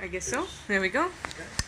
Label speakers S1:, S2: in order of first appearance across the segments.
S1: I guess so. There we go.
S2: Okay.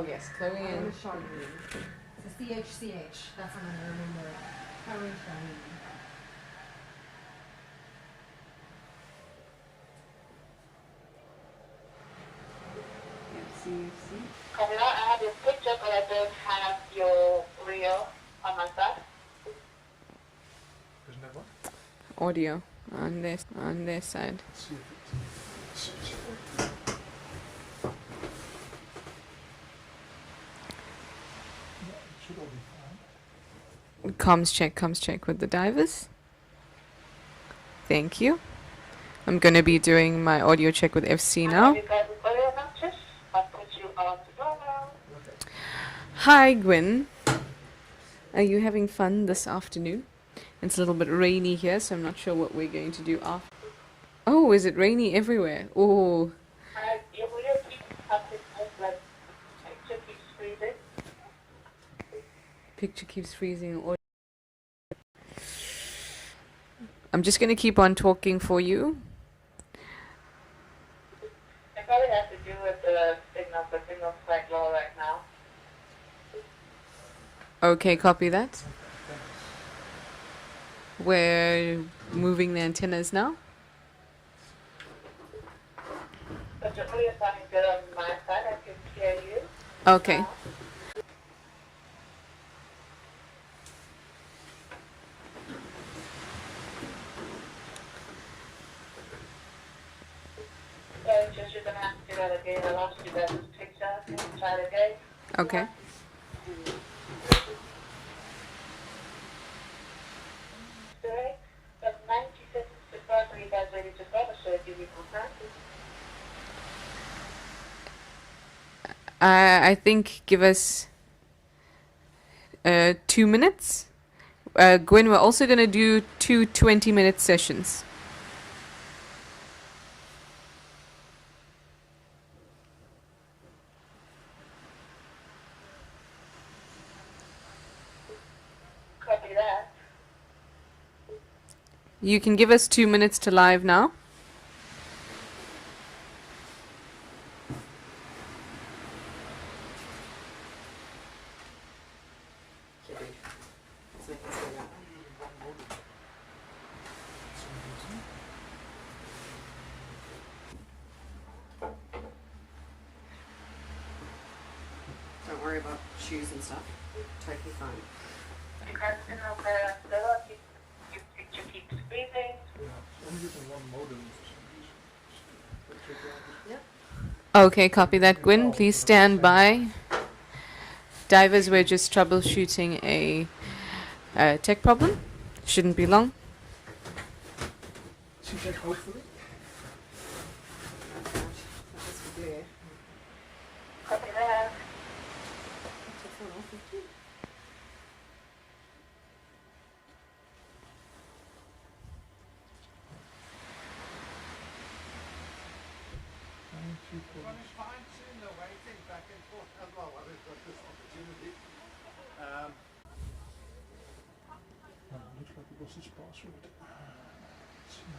S1: Oh yes, Chloe and
S2: It's the CHCH. That's what I remember. Chloe Charlene.
S1: CFC.
S3: Hello, I have your picture, but I don't have your reel on my side.
S4: Isn't that what?
S1: Audio on their side.
S4: Let's see if it. Yeah, it should all be fine.
S1: Comms check with the divers. Thank you. I'm going to be doing my audio check with FC now.
S3: You guys got your notice? I'll put you on to go now.
S1: Hi, Gwen. Are you having fun this afternoon? It's a little bit rainy here, so I'm not sure what we're going to do after. Oh, is it rainy everywhere? Oh,
S3: You will keep something like picture keeps freezing.
S1: picture keeps freezing. I'm just going to keep on talking for you.
S3: It probably has to do with the signal. The signal's quite low right now.
S1: Okay, copy that. We're moving the antennas now.
S3: But the audio sounding good on my side. I can hear you.
S1: Okay.
S3: So just you're gonna have to do that again. I lost you guys' picture. Can you try it again?
S1: Okay.
S3: Right. But 90 seconds to start. Are you guys ready to go? So give you more time.
S1: I think give us 2 minutes. Gwen, we're also going to do two 20-minute sessions.
S3: Copy that.
S1: You can give us 2 minutes to live now.
S5: Don't worry about shoes and stuff. Totally fine.
S3: You guys can have the little your picture keeps freezing.
S4: Yeah, only using one modem for some reason. So, check it out.
S5: Yep.
S1: Okay, copy that, Gwen. Please stand by. Divers, we're just troubleshooting a tech problem. Shouldn't be long.
S4: See that hopefully?
S5: That was clear.
S3: Copy that.
S4: Fine, soon they're waiting back and forth as well. I've got this opportunity. Looks like it was his password. Let's see.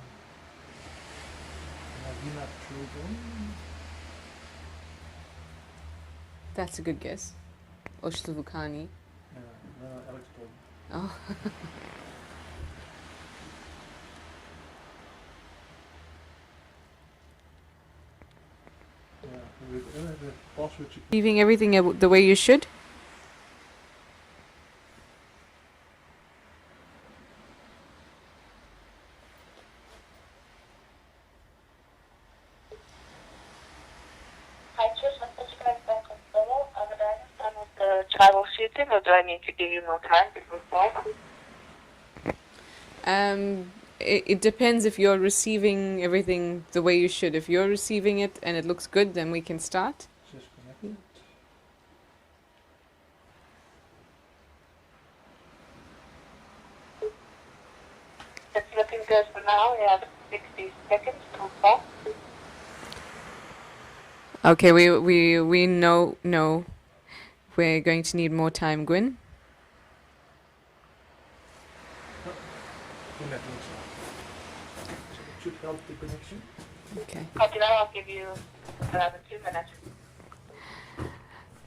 S4: Navina Trogon.
S1: That's a good guess. Oshlavukani.
S4: Alex Trogon.
S1: Oh.
S4: Yeah, the password you
S1: Leaving everything the way you should.
S3: I just want to check back on solo. Are you guys done with the troubleshooting, or do I need to give you more time before start?
S1: It depends if you're receiving everything the way you should. If you're receiving it and it looks good, then we can start.
S4: just connected.
S3: It's looking good for now. We have 60 seconds to start.
S1: Okay, we know we're going to need more time, Gwen.
S4: The network's on. So it should help the connection.
S1: Okay.
S3: Copy that. I'll give you another 2 minutes.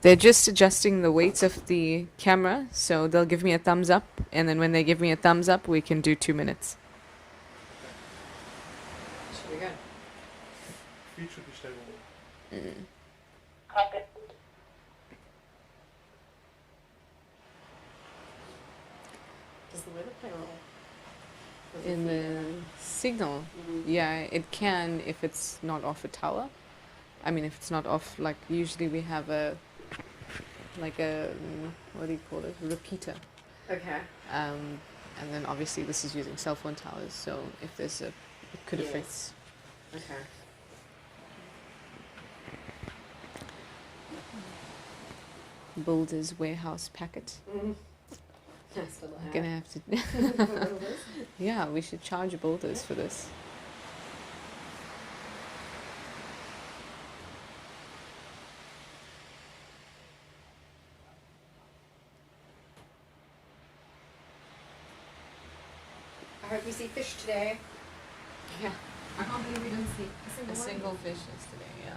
S1: They're just adjusting the weights of the camera, so they'll give me a thumbs up, and then when they give me a thumbs up, we can do 2 minutes.
S5: Should be good.
S4: Feet should be stable.
S3: Copy.
S5: Does the weather play a role? Does it
S1: In
S5: feel
S1: the signal,
S5: Mhm.
S1: yeah, it can if it's not off a tower. I mean, if it's not off, like usually we have a, like a, what do you call it, repeater.
S5: Okay.
S1: And then obviously this is using cell phone towers, so if there's a, it could affect.
S5: Yes. Okay.
S1: Builder's warehouse packet.
S5: Nice little ad.
S1: Gonna have to.
S5: Builders.
S1: Yeah, we should charge builders for this.
S5: I hope you see fish today.
S1: Yeah,
S2: I can't believe we didn't see a single
S1: a
S2: one.
S1: single fish yesterday. Yeah.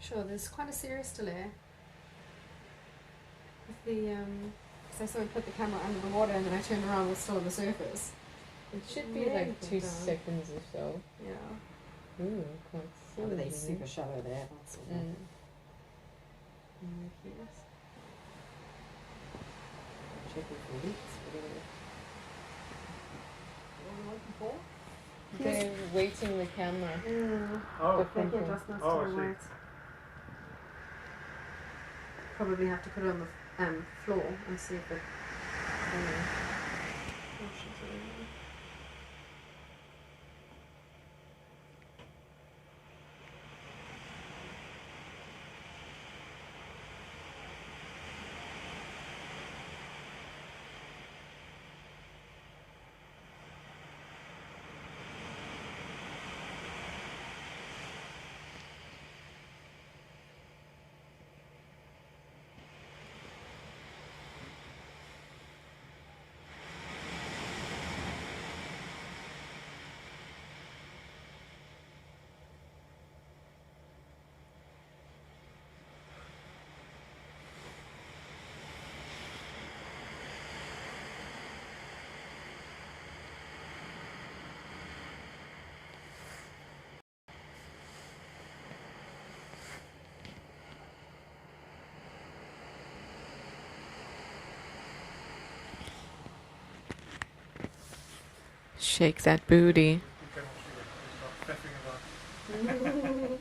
S2: Sure, there's quite a serious delay. With the because I sort of put the camera under the water and then I turned around, it's still on the surface.
S1: It should
S2: be like 2
S1: seconds or so.
S2: Yeah.
S1: Ooh, quite
S5: Oh, but they
S1: soon,
S5: super shallow there. That's all.
S1: Mm.
S2: Yes.
S5: Checking for leaks. What are we looking for?
S1: They're weighting the camera.
S2: Yeah.
S4: Oh,
S1: Different
S2: Making
S1: from-
S2: adjustments
S4: Oh,
S2: to
S4: I
S2: the
S4: see.
S2: lights. Probably have to put it on the floor and see if it washes over.
S1: Shake that booty.
S4: You cannot see it. It's not faffing about.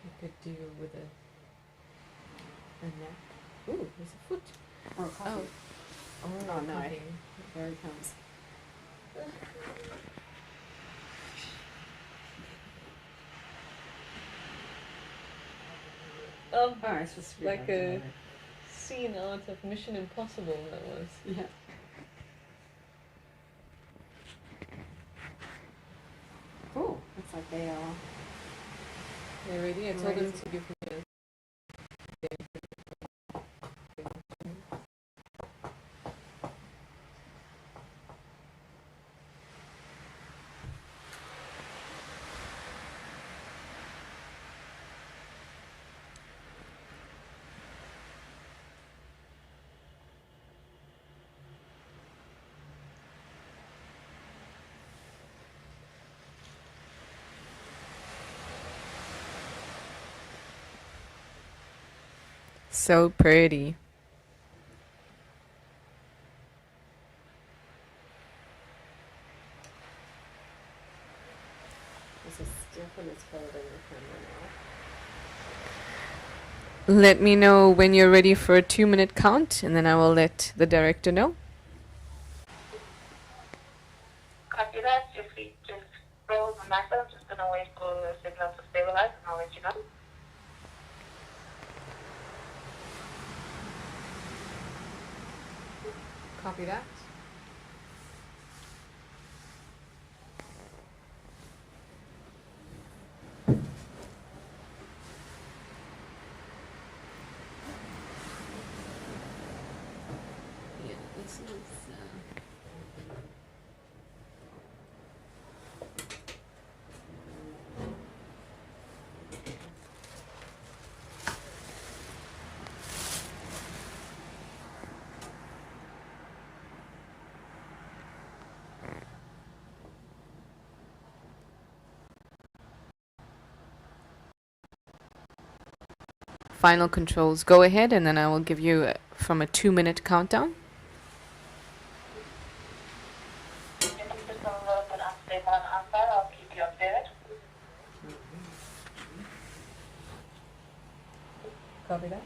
S1: You could do with a neck. Ooh, there's a foot.
S5: Oh, coffee.
S1: Oh,
S5: Oh, no.
S1: coffee.
S5: There he comes.
S1: Oh,
S5: Oh, it's just
S1: like a scene out of Mission Impossible. That was.
S5: Yeah. Cool. Looks like they are.
S1: They're ready. I told
S5: Ready
S1: them
S5: to-
S1: to give me a. So pretty.
S5: This
S1: Let me know when you're ready for a 2-minute count, and then I will let the director know.
S3: Copy that. Just roll the max. I'm just gonna wait for the signal to stabilize and I'll let you know.
S1: Copy that. Yeah, let's final controls. Go ahead, and then I will give you from a 2-minute countdown.
S3: If you just a little bit unstable on our side, I'll keep you updated.
S1: Copy that.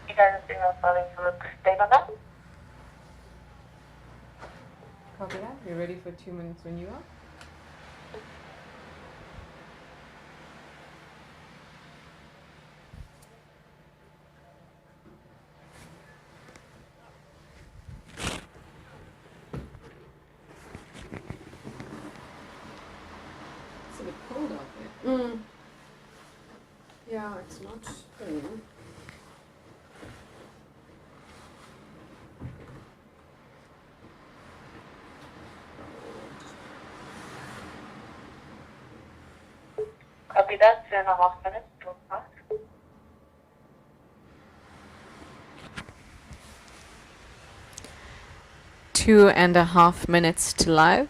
S3: You guys are still starting to look stable now?
S1: Copy that. You're ready for 2 minutes when you are. It's a bit cold out there.
S5: Yeah, it's not cool.
S3: Copy that. 2.5 minutes to pass.
S1: 2.5 minutes to live.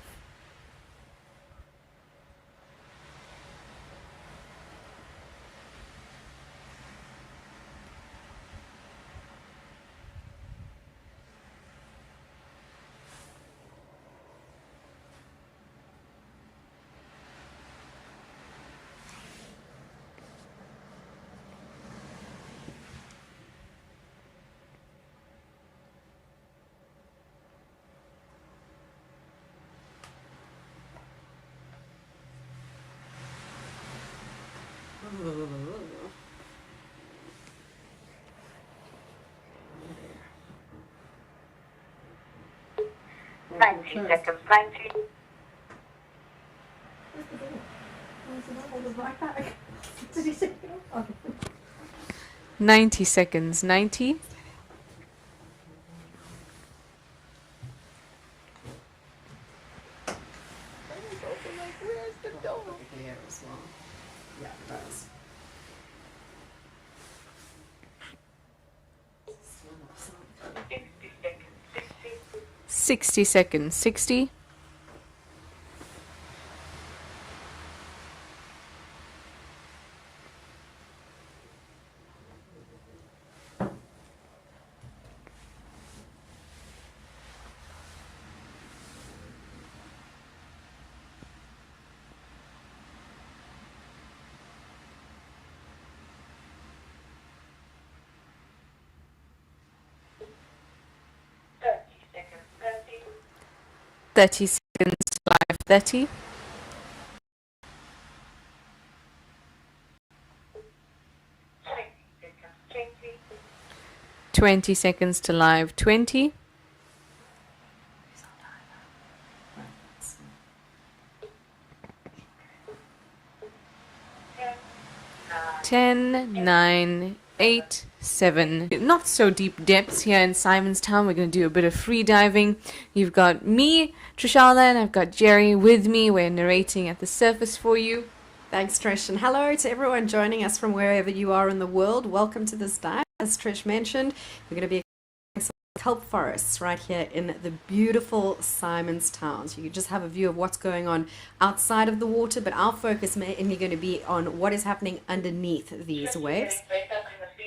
S5: Oh,
S3: 90
S5: first.
S3: seconds. 90.
S5: Where's the door? Where's the door? Hold his backpack. Did he take it off? Oh.
S1: 90 seconds. 90.
S5: Where's the door? The hair as well. Yeah, it does.
S3: 60 seconds. 60.
S1: 60 seconds. 60.
S3: 30 seconds. 30.
S1: 30 seconds live. 30. 20 seconds to live. 20. 10, 9, 8, 7. Not so deep depths here in Simonstown. We're going to do a bit of free diving. You've got me, Trishala, and I've got Jerry with me. We're narrating at the surface for you.
S5: Thanks, Trish. And hello to everyone joining us from wherever you are in the world. Welcome to this dive. As Trish mentioned, we're going to be exploring some kelp forests right here in the beautiful Simonstown. So you can just have a view of what's going on outside of the water, but our focus mainly going to be on what is happening underneath these waves.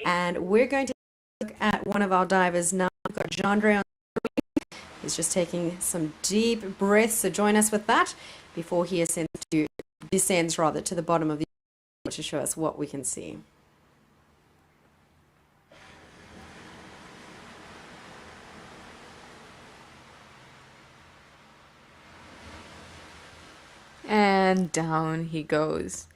S5: And we're going to look at one of our divers now. We've got Jandre on the screen. He's just taking some deep breaths, so join us with that before he descends rather to the bottom of the to show us what we can see.
S1: And down he goes.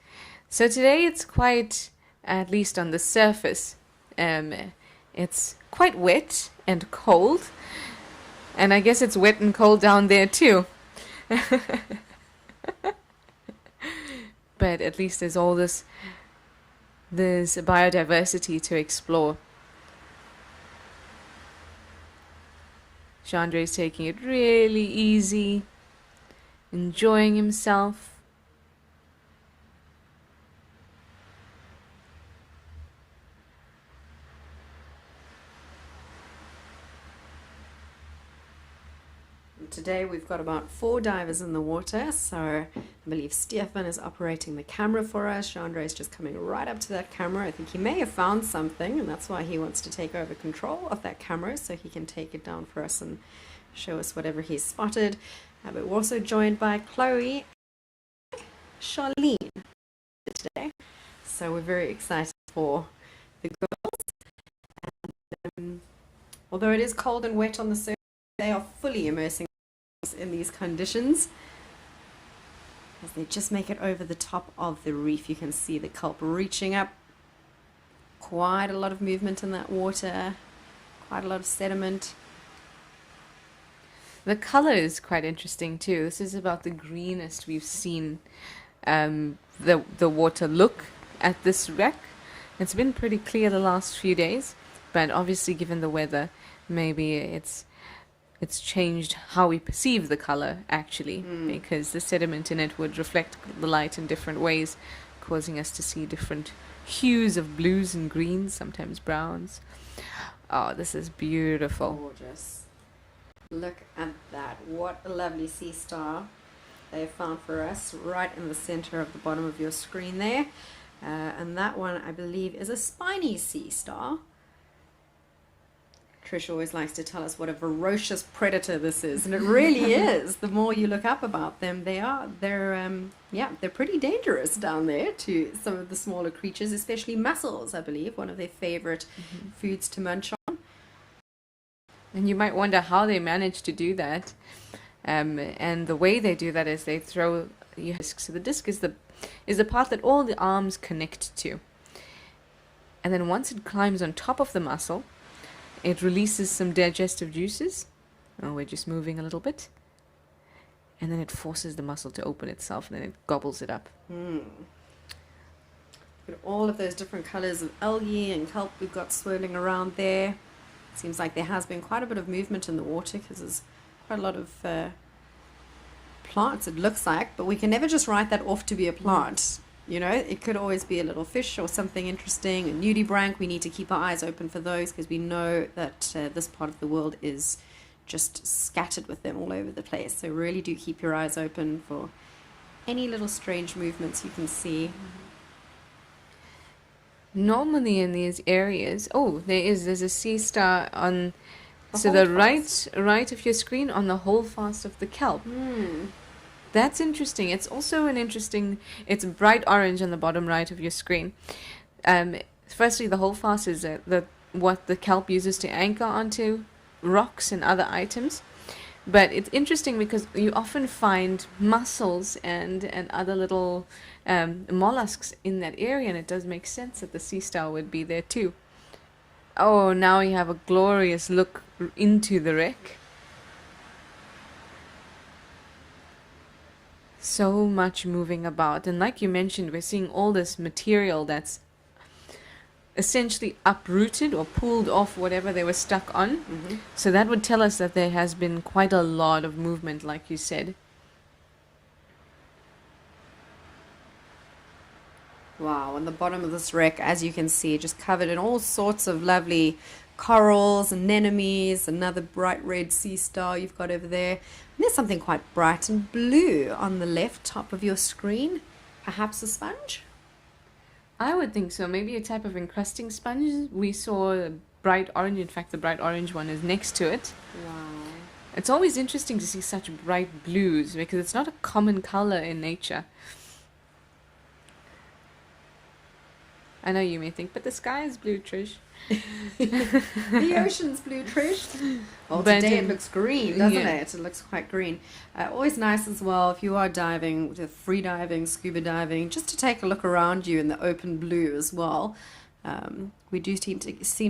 S1: So today it's quite, at least on the surface, it's quite wet and cold. And I guess it's wet and cold down there too. But at least there's all this biodiversity to explore. Chandre's taking it really easy, enjoying himself.
S5: Today we've got about 4 divers in the water, so I believe Stefan is operating the camera for us. Chandra is just coming right up to that camera. I think he may have found something, and that's why he wants to take over control of that camera so he can take it down for us and show us whatever he's spotted. But we're also joined by Chloe and Charlene today, so we're very excited for the girls. And, although it is cold and wet on the surface, they are fully immersing in these conditions as they just make it over the top of the reef. You can see the kelp reaching up. Quite a lot of movement in that water, quite a lot of sediment.
S1: The color is quite interesting too. This is about the greenest we've seen the water look at this wreck. It's been pretty clear the last few days, but obviously given the weather, maybe it's changed how we perceive the color actually, because the sediment in it would reflect the light in different ways, causing us to see different hues of blues and greens, sometimes browns. Oh, this is beautiful.
S5: Gorgeous. Look at that. What a lovely sea star they found for us right in the center of the bottom of your screen there. And that one, I believe, is a spiny sea star. Trish always likes to tell us what a ferocious predator this is, and it really is. The more you look up about them, they're pretty dangerous down there to some of the smaller creatures, especially mussels, I believe, one of their favorite foods to munch on.
S1: And you might wonder how they manage to do that. And the way they do that is they throw your disc. So the disc is the part that all the arms connect to. And then once it climbs on top of the mussel, it releases some digestive juices. Oh, we're just moving a little bit. And then it forces the mussel to open itself, and then it gobbles it up.
S5: Look at all of those different colors of algae and kelp we've got swirling around there. Seems like there has been quite a bit of movement in the water because there's quite a lot of plants, it looks like, but we can never just write that off to be a plant. You know, it could always be a little fish or something interesting, a nudibranch. We need to keep our eyes open for those because we know that this part of the world is just scattered with them all over the place. So really do keep your eyes open for any little strange movements you can see.
S1: Normally in these areas, there's a sea star on the right of your screen on the holdfast of the kelp. That's interesting. It's also it's bright orange on the bottom right of your screen. Firstly, the holdfast is what the kelp uses to anchor onto rocks and other items. But it's interesting because you often find mussels and other little mollusks in that area, and it does make sense that the sea star would be there too. Oh, now you have a glorious look into the wreck. So much moving about. And like you mentioned, we're seeing all this material that's essentially uprooted or pulled off whatever they were stuck on.
S5: Mm-hmm.
S1: So that would tell us that there has been quite a lot of movement, like you said.
S5: Wow, on the bottom of this wreck, as you can see, just covered in all sorts of lovely corals, anemones, another bright red sea star you've got over there. And there's something quite bright and blue on the left top of your screen. Perhaps a sponge?
S1: I would think so. Maybe a type of encrusting sponge. We saw a bright orange. In fact, the bright orange one is next to it.
S5: Wow.
S1: It's always interesting to see such bright blues because it's not a common color in nature. I know you may think, but the sky is blue, Trish.
S5: The ocean's blue, Trish. Well,
S1: But,
S5: today it looks green, doesn't
S1: yeah.
S5: it? It looks quite green. Always nice as well if you are diving, free diving, scuba diving, just to take a look around you in the open blue as well. We do seem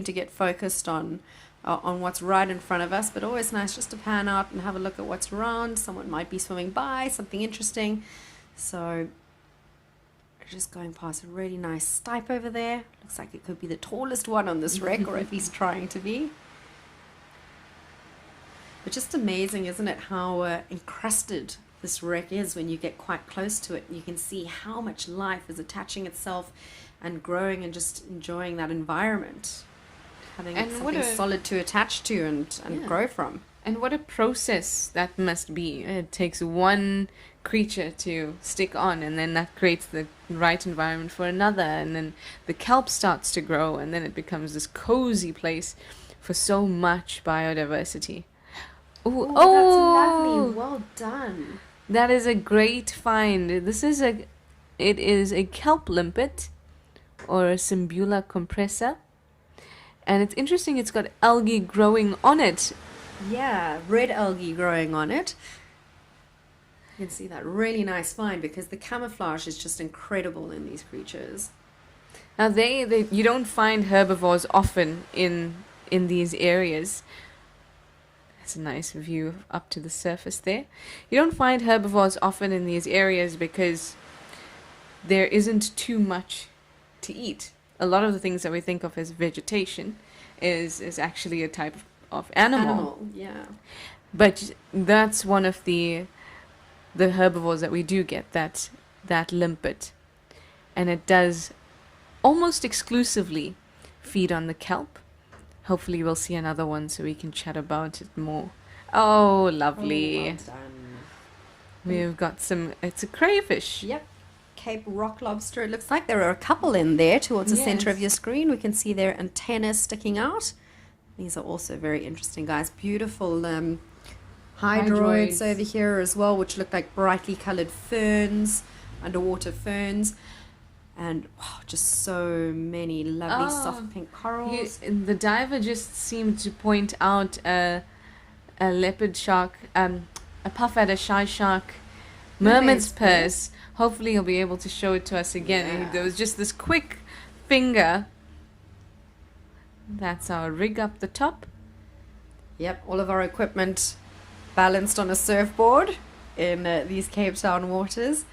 S5: to get focused on what's right in front of us, but always nice just to pan out and have a look at what's around. Someone might be swimming by, something interesting. So just going past a really nice stipe over there. Looks like it could be the tallest one on this wreck, or at least trying to be. But just amazing, isn't it, how encrusted this wreck is when you get quite close to it. You can see how much life is attaching itself and growing and just enjoying that environment. Having
S1: And
S5: something solid to attach to and
S1: Yeah.
S5: grow from.
S1: And what a process that must be. It takes one creature to stick on, and then that creates the right environment for another, and then the kelp starts to grow, and then it becomes this cozy place for so much biodiversity. Ooh,
S5: That's
S1: oh,
S5: lovely. Well done.
S1: that is a great find. It is a kelp limpet, or a Symbula compressa, and it's interesting. It's got algae growing on it.
S5: Yeah, red algae growing on it. You can see that really nice find because the camouflage is just incredible in these creatures.
S1: Now you don't find herbivores often in these areas. That's a nice view up to the surface there. You don't find herbivores often in these areas because there isn't too much to eat. A lot of the things that we think of as vegetation is actually a type of animal.
S5: Yeah.
S1: But that's one of the herbivores that we do get, that limpet. And it does almost exclusively feed on the kelp. Hopefully we'll see another one so we can chat about it more. Oh, lovely.
S5: Oh, well done.
S1: We've got it's a crayfish.
S5: Yep. Cape rock lobster. It looks like there are a couple in there towards the center of
S1: Yes.
S5: your screen. We can see their antennas sticking out. These are also very interesting, guys. Beautiful hydroids over here as well, which look like brightly colored ferns, underwater ferns. And wow, just so many lovely soft pink corals.
S1: The diver just seemed to point out a leopard shark, a puffadder shy shark, mermaid's purse. Hopefully he'll be able to show it to us again.
S5: Yeah.
S1: And there was just this quick finger. That's our rig up the top.
S5: Yep, all of our equipment balanced on a surfboard in these Cape Town waters.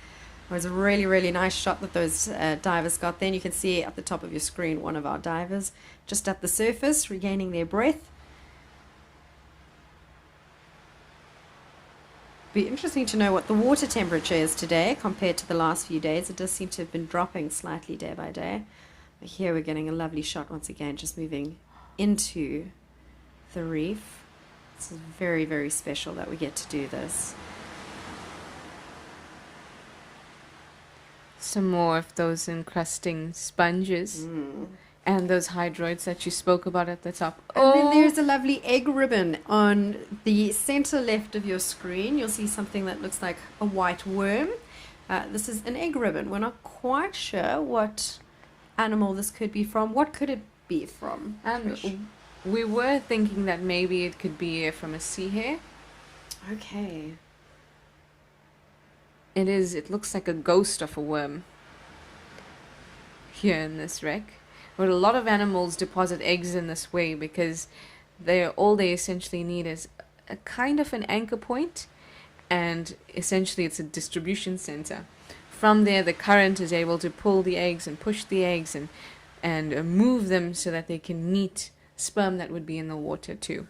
S5: It was a really, really nice shot that those divers got. Then you can see at the top of your screen one of our divers just at the surface, regaining their breath. Be interesting to know what the water temperature is today compared to the last few days. It does seem to have been dropping slightly day by day. But here we're getting a lovely shot once again, just moving into the reef. This is very, very special that we get to do this.
S1: Some more of those encrusting sponges and those hydroids that you spoke about at the top.
S5: And then there's a lovely egg ribbon on the center left of your screen. You'll see something that looks like a white worm. This is an egg ribbon. We're not quite sure what animal this could be from. What could it be from? Trish?
S1: We were thinking that maybe it could be from a sea hare.
S5: Okay.
S1: It looks like a ghost of a worm here in this wreck. But a lot of animals deposit eggs in this way because all they essentially need is a kind of an anchor point, and essentially it's a distribution center. From there, the current is able to pull the eggs and push the eggs and move them so that they can meet sperm that would be in the water too.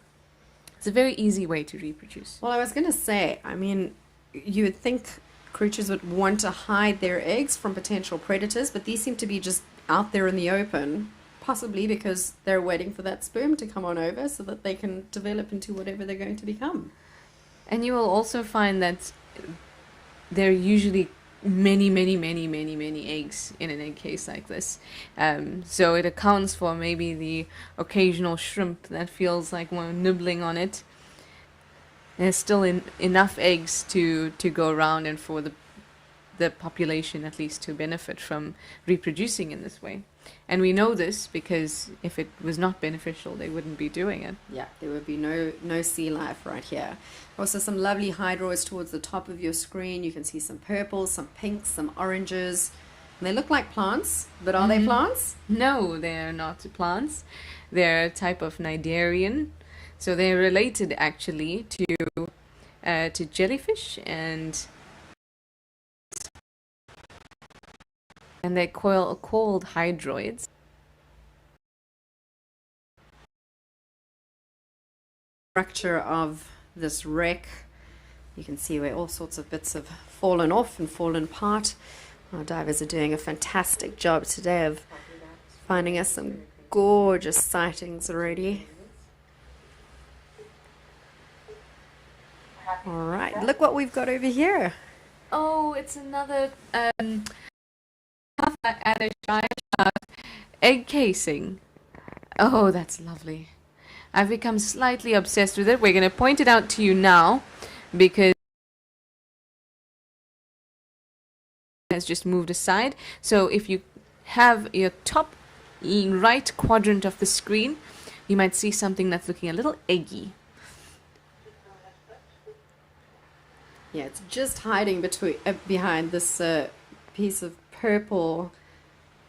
S1: It's a very easy way to reproduce.
S5: Well, I was going to say, I mean, you would think creatures would want to hide their eggs from potential predators, but these seem to be just out there in the open, possibly because they're waiting for that sperm to come on over so that they can develop into whatever they're going to become.
S1: And you will also find that there are usually many eggs in an egg case like this. So it accounts for maybe the occasional shrimp that feels like one nibbling on it. There's still enough eggs to go around and for the population at least to benefit from reproducing in this way. And we know this because if it was not beneficial, they wouldn't be doing it.
S5: Yeah, there would be no sea life right here. Also some lovely hydroids towards the top of your screen. You can see some purples, some pinks, some oranges. And they look like plants, but are they plants?
S1: No, they're not plants. They're a type of cnidarian. So they're related actually to jellyfish, and they're called hydroids.
S5: Structure of this wreck. You can see where all sorts of bits have fallen off and fallen apart. Our divers are doing a fantastic job today of finding us some gorgeous sightings already. All right, look what we've got over here.
S1: Oh, it's another egg casing. Oh, that's lovely. I've become slightly obsessed with it. We're going to point it out to you now because it has just moved aside. So if you have your top right quadrant of the screen, you might see something that's looking a little eggy.
S5: Yeah, it's just hiding behind this piece of purple,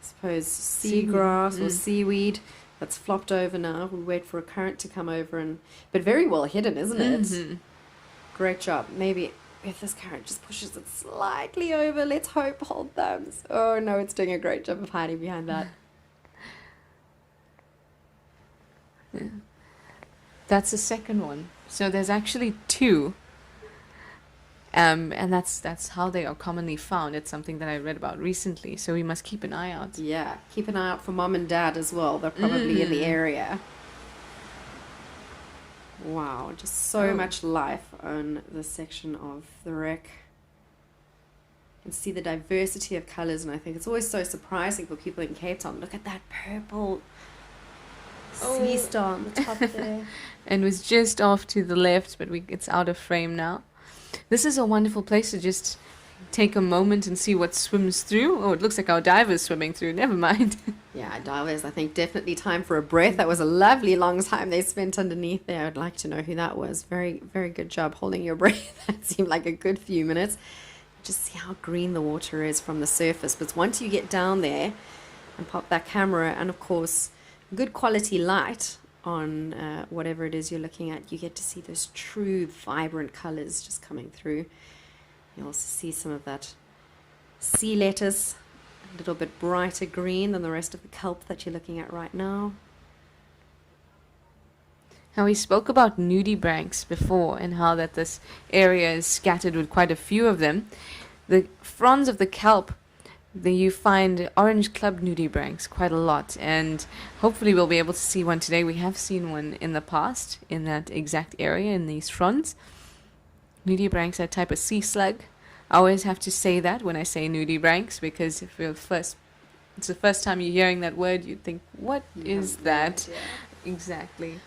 S5: I suppose, seagrass or seaweed that's flopped over now. We wait for a current to come over, but very well hidden, isn't it? Great job. Maybe if this current just pushes it slightly over, let's hope, hold thumbs. Oh no, it's doing a great job of hiding behind that.
S1: Yeah. That's the second one. So there's actually two. And that's how they are commonly found. It's something that I read about recently, so we must keep an eye out.
S5: Yeah, keep an eye out for mom and dad as well. They're probably in the area. Wow, just so much life on this section of the wreck. You can see the diversity of colors, and I think it's always so surprising for people in Cape Town. Look at that purple sea star on the top there.
S1: And was just off to the left, but it's out of frame now. This is a wonderful place to just take a moment and see what swims through. Oh, it looks like our diver's swimming through. Never mind.
S5: Yeah, divers, I think definitely time for a breath. That was a lovely long time they spent underneath there. I'd like to know who that was. Very, very good job holding your breath. That seemed like a good few minutes. Just see how green the water is from the surface. But once you get down there and pop that camera and, of course, good quality light on whatever it is you're looking at, you get to see those true vibrant colors just coming through. You also see some of that sea lettuce, a little bit brighter green than the rest of the kelp that you're looking at right now.
S1: Now, we spoke about nudibranchs before and how that this area is scattered with quite a few of them. The fronds of the kelp, you find orange club nudibranchs quite a lot, and hopefully we'll be able to see one today. We have seen one in the past in that exact area in these fronds. Nudibranchs are a type of sea slug. I always have to say that when I say nudibranchs, because if it's the first time you're hearing that word, you'd think, what is that? Yeah. Exactly.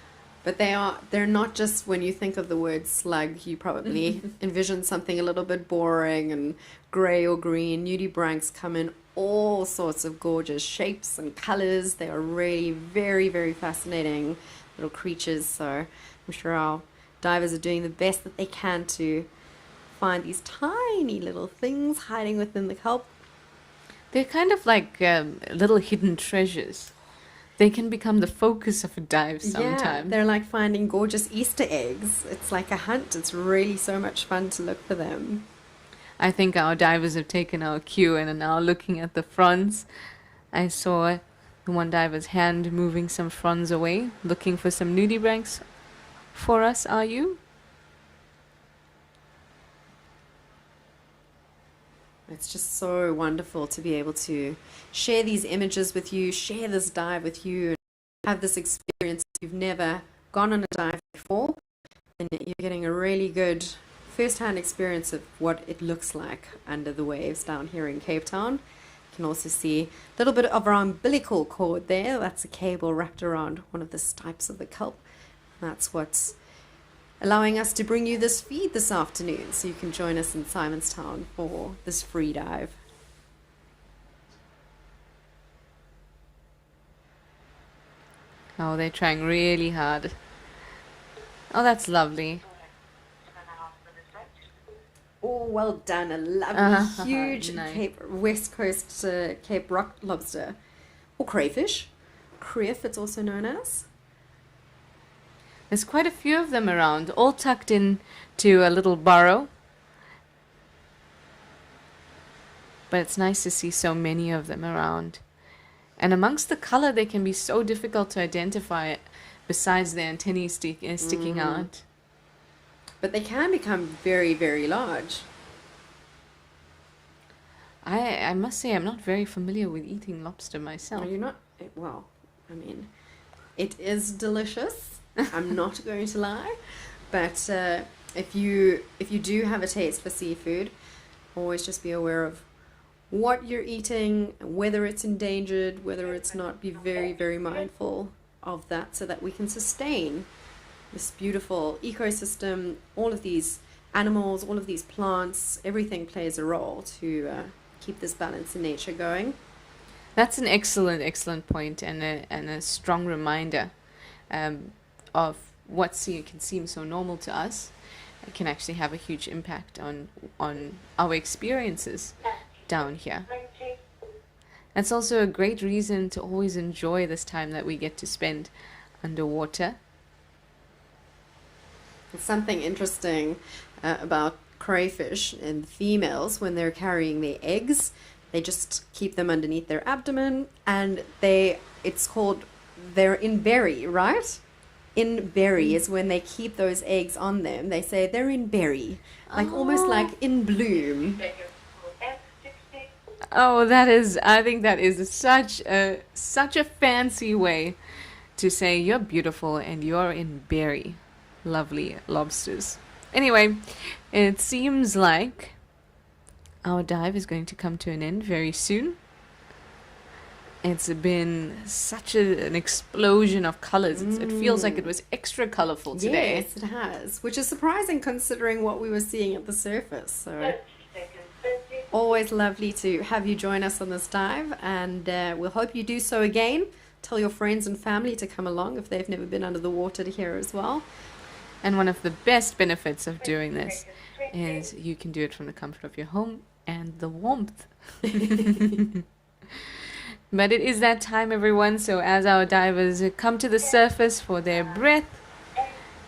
S5: But they're not just, when you think of the word slug, you probably envision something a little bit boring and grey or green. Nudibranchs come in all sorts of gorgeous shapes and colours. They are really very, very fascinating little creatures. So I'm sure our divers are doing the best that they can to find these tiny little things hiding within the kelp.
S1: They're kind of like little hidden treasures. They can become the focus of a dive
S5: Yeah,
S1: sometimes.
S5: they're like finding gorgeous Easter eggs. It's like a hunt. It's really so much fun to look for them.
S1: I think our divers have taken our cue and are now looking at the fronds. I saw the one diver's hand moving some fronds away, looking for some nudibranchs for us, are you?
S5: It's just so wonderful to be able to share these images with you, share this dive with you, and have this experience. If you've never gone on a dive before, and you're getting a really good first-hand experience of what it looks like under the waves down here in Cape Town. You can also see a little bit of our umbilical cord there. That's a cable wrapped around one of the stipes of the kelp. That's what's allowing us to bring you this feed this afternoon, so you can join us in Simonstown for this free dive.
S1: Oh, they're trying really hard. Oh, that's lovely.
S5: Oh, well done. A lovely, huge
S1: nice.
S5: Cape West Coast Cape rock lobster, or crayfish. Crayf, it's also known as.
S1: There's quite a few of them around, all tucked in to a little burrow. But it's nice to see so many of them around. And amongst the color, they can be so difficult to identify besides their antennae sticking out.
S5: But they can become very, very large.
S1: I must say I'm not very familiar with eating lobster myself.
S5: Are you not? Well, I mean, it is delicious. I'm not going to lie. But if you do have a taste for seafood, always just be aware of what you're eating, whether it's endangered, whether it's not. Be very, very mindful of that so that we can sustain this beautiful ecosystem. All of these animals, all of these plants, everything plays a role to keep this balance in nature going.
S1: That's an excellent point and a strong reminder of what can seem so normal to us. It can actually have a huge impact on our experiences down here. That's also a great reason to always enjoy this time that we get to spend underwater.
S5: Something interesting about crayfish and females, when they're carrying their eggs, they just keep them underneath their abdomen, and they're in berry, right? In berry is when they keep those eggs on them. They say they're in berry, like almost like in bloom.
S1: Oh, I think that is such a fancy way to say you're beautiful and you're in berry. Lovely lobsters. Anyway, it seems like our dive is going to come to an end very soon. It's been such an explosion of colors. It feels like it was extra colorful today.
S5: Yes, it has, which is surprising considering what we were seeing at the surface. So always lovely to have you join us on this dive, and we'll hope you do so again. Tell your friends and family to come along if they've never been under the water here as well.
S1: And one of the best benefits of doing this is you can do it from the comfort of your home and the warmth. But it is that time, everyone. So as our divers come to the surface for their breath,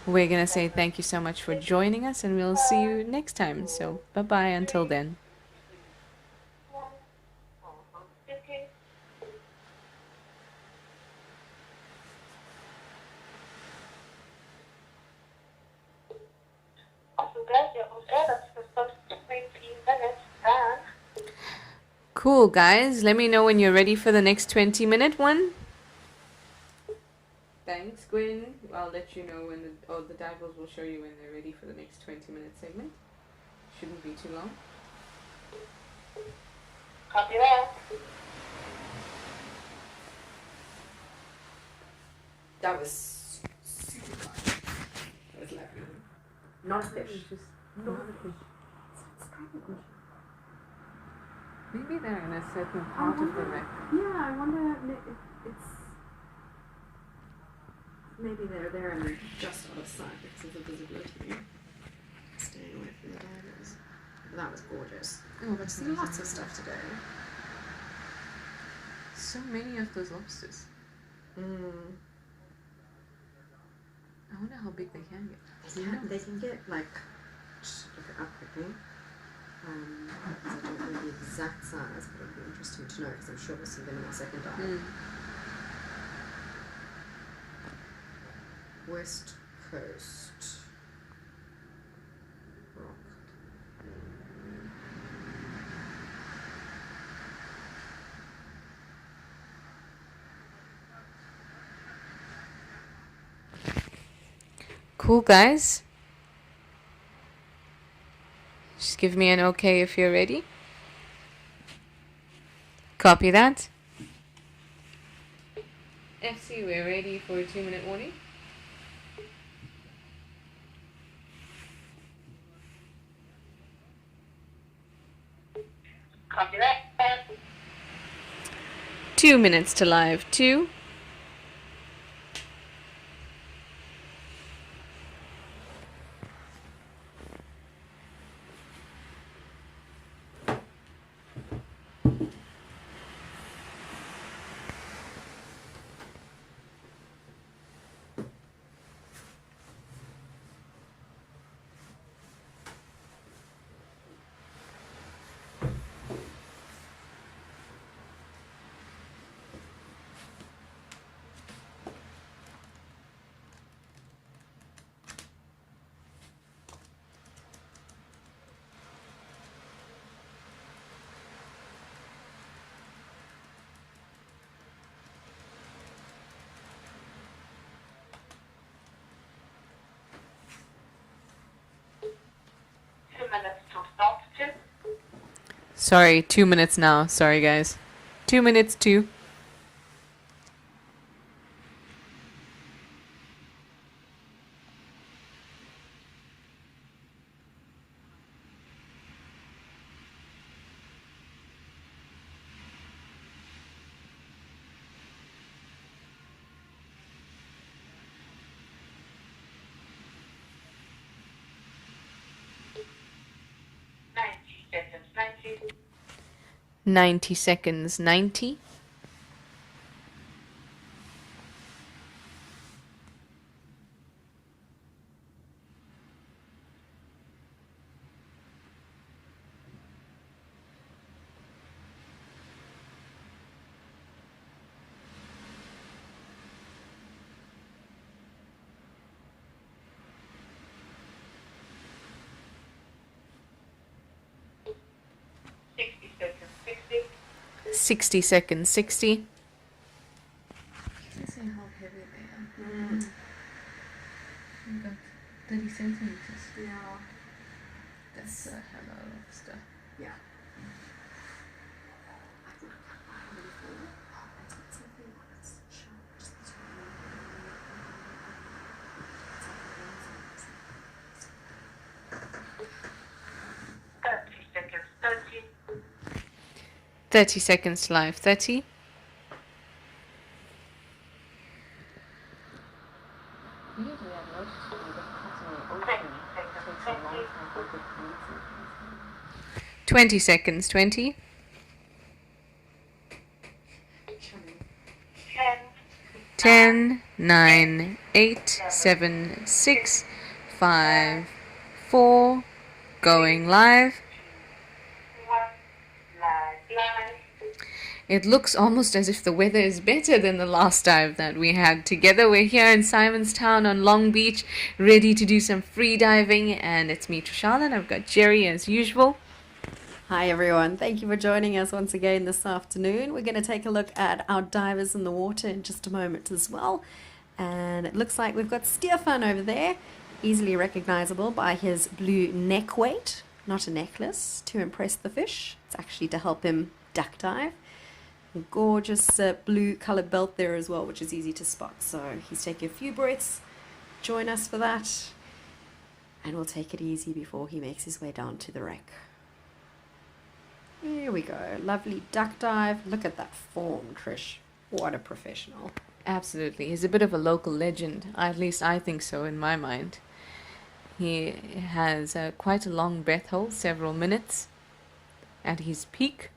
S1: we're going to say thank you so much for joining us, and we'll see you next time. So bye-bye until then. Cool, guys. Let me know when you're ready for the next 20-minute one. Thanks, Gwen. I'll let you know when the divers will show you when they're ready for the next 20-minute segment. Shouldn't be too long.
S3: Copy that.
S5: That was super fun. That was lovely. Not a fish. Not a fish. It's strange.
S1: Maybe they're in a certain part of the wreck.
S5: Yeah, I wonder if it's... Maybe they're there and just out of sight because of the visibility. Staying away from the divers. That was gorgeous.
S1: Oh,
S5: I've seen lots of stuff today.
S1: So many of those lobsters. I wonder how big they can get.
S5: They can get like, just look it up quickly. Because I don't know the exact size, but it'll be interesting to know because I'm sure we'll see them in our second dive. West Coast rock.
S1: Cool, guys. Just give me an okay if you're ready. Copy that. FC, we're ready for a 2-minute warning.
S3: Copy that.
S1: 2 minutes to live 2. Sorry, 2 minutes now. Sorry, guys. 2 minutes 2.
S3: Seconds, 90.
S1: 90 seconds 90.
S3: Seconds, 60.
S1: 60 seconds 60.
S2: Doesn't say how heavy they are. We've got 30 centimeters.
S5: Yeah.
S2: That's a hell of stuff.
S5: Yeah.
S3: Seconds, 30.
S1: 30 seconds live 30.
S2: Usually I've noticed when you get caught in the
S3: 20
S2: ocean, it
S3: seconds,
S2: takes a long
S3: 20.
S2: time to get roots.
S1: 20 seconds 20.
S3: 10,
S1: 10 9 8 7 6 5 4. Going live.
S3: 1, live.
S1: It looks almost as if the weather is better than the last dive that we had together. We're here in Simonstown on Long Beach, ready to do some free diving, and it's me, Trishal, and I've got Jerry as usual.
S5: Hi everyone, thank you for joining us once again this afternoon. We're going to take a look at our divers in the water in just a moment as well. And it looks like we've got Stefan over there, easily recognizable by his blue neck weight, not a necklace to impress the fish. It's actually to help him duck dive. A gorgeous blue colored belt there as well, which is easy to spot. So he's taking a few breaths. Join us for that. And we'll take it easy before he makes his way down to the wreck. Here we go. Lovely duck dive. Look at that form, Trish. What a professional.
S1: Absolutely. He's a bit of a local legend. At least I think so in my mind. He has quite a long breath hold, several minutes at his peak.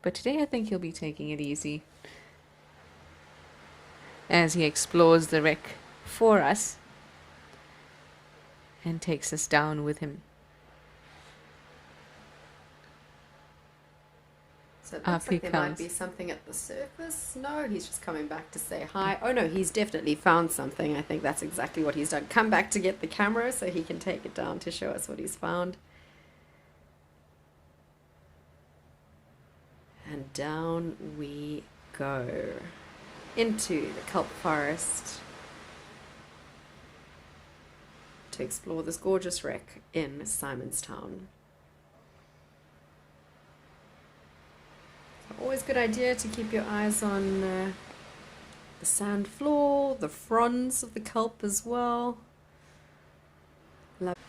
S1: But today I think he'll be taking it easy. as he explores the wreck for us and takes us down with him.
S5: So it
S1: Up
S5: looks
S1: he
S5: like there might
S1: comes.
S5: be something at the surface. No, he's just coming back to say hi. Oh no, he's definitely found something. I think that's exactly what he's done. Come back to get the camera so he can take it down to show us what he's found. And down we go into the kelp forest to explore this gorgeous wreck in Simonstown. Always good idea to keep your eyes on the sand floor, the fronds of the kelp as well.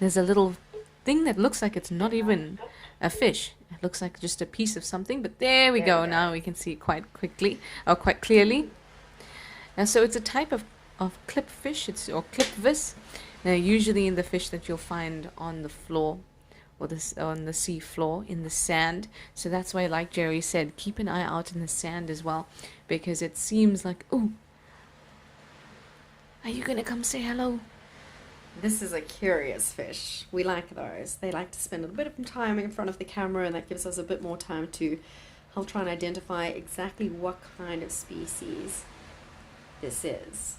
S1: There's a little thing that looks like it's not even a fish. It looks like just a piece of something, but there we go. Now we can see it quite quickly, or quite clearly. And so it's a type of clipfish, or clipvis. Usually in the fish that you'll find on the floor, or on the sea floor, in the sand. So that's why, like Jerry said, keep an eye out in the sand as well, because it seems like, oh, are you gonna come say hello?
S5: This is a curious fish. We like those. They like to spend a bit of time in front of the camera, and that gives us a bit more time to help try and identify exactly what kind of species this is.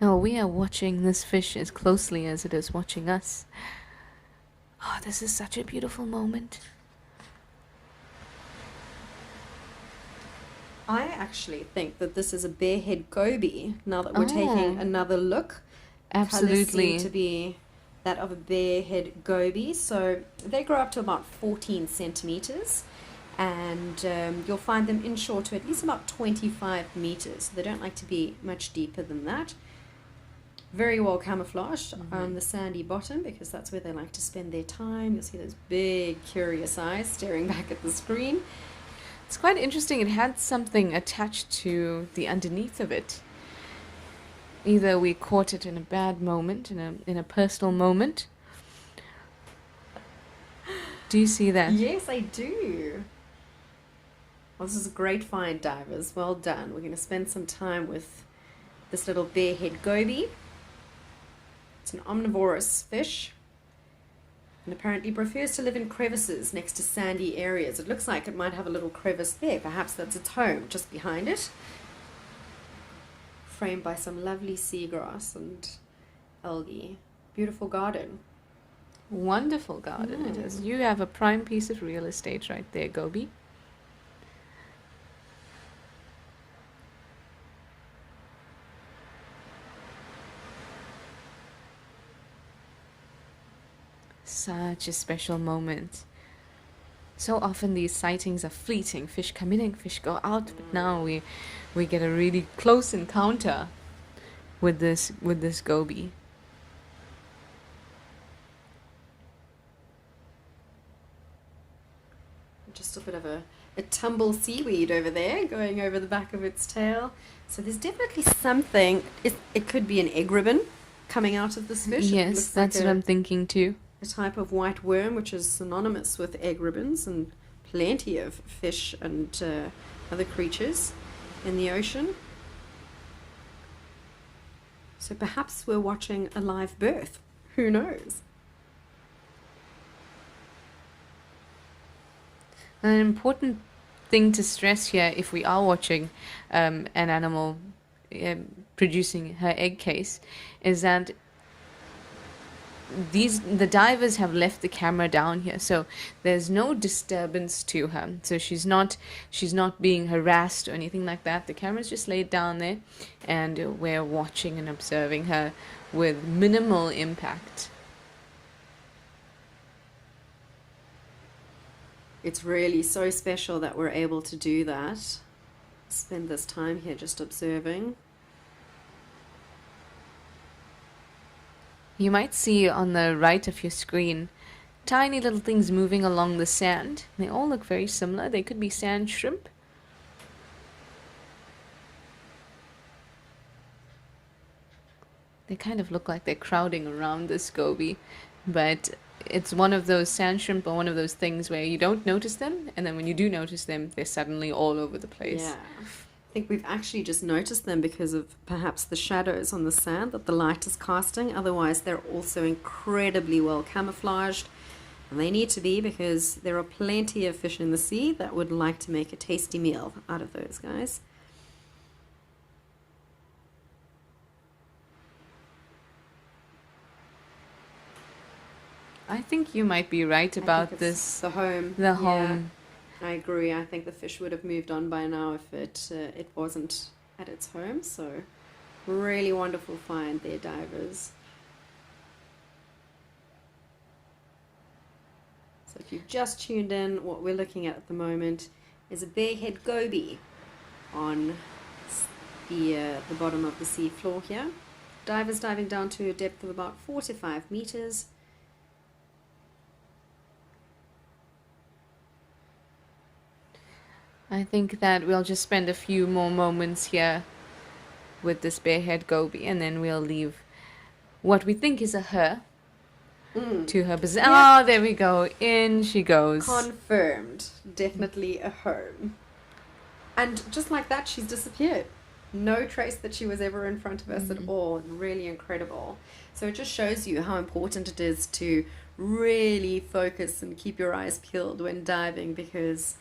S1: Oh, we are watching this fish as closely as it is watching us. Oh, this is such a beautiful moment.
S5: I actually think that this is a barehead goby. Now that we're taking another look,
S1: Absolutely.
S5: colours seem to be that of a barehead goby. So they grow up to about 14 centimeters, and you'll find them inshore to at least about 25 meters. They don't like to be much deeper than that. Very well camouflaged on the sandy bottom, because that's where they like to spend their time. You'll see those big curious eyes staring back at the screen.
S1: It's quite interesting. It had something attached to the underneath of it. Either we caught it in a bad moment, in a personal moment. Do you see that?
S5: Yes, I do. Well, this is a great find, divers. Well done. We're going to spend some time with this little barehead goby. It's an omnivorous fish, and apparently prefers to live in crevices next to sandy areas. It looks like it might have a little crevice there. Perhaps that's its home, just behind it, framed by some lovely seagrass and algae. Beautiful garden.
S1: Wonderful garden it is. You have a prime piece of real estate right there, Gobi. Such a special moment. So often these sightings are fleeting. Fish come in and fish go out, but now we get a really close encounter with this goby.
S5: Just a bit of a tumble seaweed over there going over the back of its tail. So there's definitely something. It could be an egg ribbon coming out of this fish.
S1: Yes, that's what I'm thinking too.
S5: A type of white worm, which is synonymous with egg ribbons, and plenty of fish and other creatures in the ocean. So perhaps we're watching a live birth. Who knows?
S1: An important thing to stress here, if we are watching an animal producing her egg case, is that the divers have left the camera down here, so there's no disturbance to her. So she's not being harassed or anything like that. The camera's just laid down there, and we're watching and observing her with minimal impact.
S5: It's really so special that we're able to do that. Spend this time here just observing.
S1: You might see on the right of your screen tiny little things moving along the sand. They all look very similar. They could be sand shrimp. They kind of look like they're crowding around this goby, but it's one of those sand shrimp or one of those things where you don't notice them, and then when you do notice them, they're suddenly all over the place.
S5: Yeah. I think we've actually just noticed them because of perhaps the shadows on the sand that the light is casting. Otherwise, they're also incredibly well camouflaged. And they need to be, because there are plenty of fish in the sea that would like to make a tasty meal out of those guys.
S1: I think you might be right
S5: I think
S1: about
S5: it's
S1: this.
S5: the home.
S1: The home.
S5: I agree. I think the fish would have moved on by now if it wasn't at its home. So, really wonderful find there, divers. So if you've just tuned in, what we're looking at the moment is a barehead goby on the bottom of the sea floor here. Divers diving down to a depth of about 4 to 5 meters.
S1: I think that we'll just spend a few more moments here with this barehead goby, and then we'll leave what we think is a her to her position.
S5: Yeah.
S1: Oh, there we go. In she goes.
S5: Confirmed. Definitely a home. And just like that, she's disappeared. No trace that she was ever in front of us at all. Really incredible. So it just shows you how important it is to really focus and keep your eyes peeled when diving, because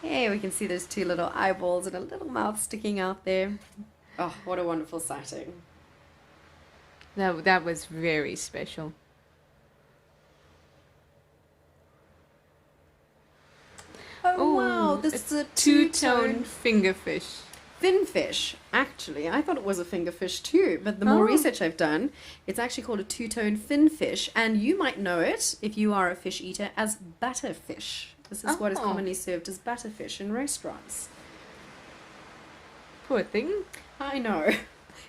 S5: hey, we can see those two little eyeballs and a little mouth sticking out there. Oh, what a wonderful sighting.
S1: That was very special.
S5: Oh, wow, this is a
S1: two-tone fingerfish.
S5: finfish. Actually, I thought it was a fingerfish too, but the more
S1: Oh.
S5: research I've done, it's actually called a two-tone finfish, and you might know it, if you are a fish eater, as butterfish. This is what is
S1: Oh.
S5: commonly served as butterfish in restaurants.
S1: Poor thing.
S5: I know.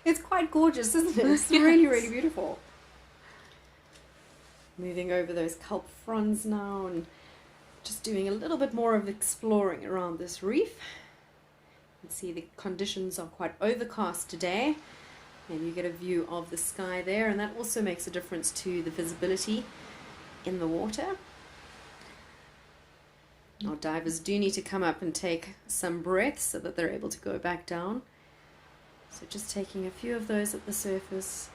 S5: It's quite gorgeous, isn't it? It's really,
S1: Yes.
S5: really beautiful. Moving over those kelp fronds now and just doing a little bit more of exploring around this reef. You can see the conditions are quite overcast today. Maybe you get a view of the sky there, and that also makes a difference to the visibility in the water. Our divers do need to come up and take some breaths so that they're able to go back down. So just taking a few of those at the surface.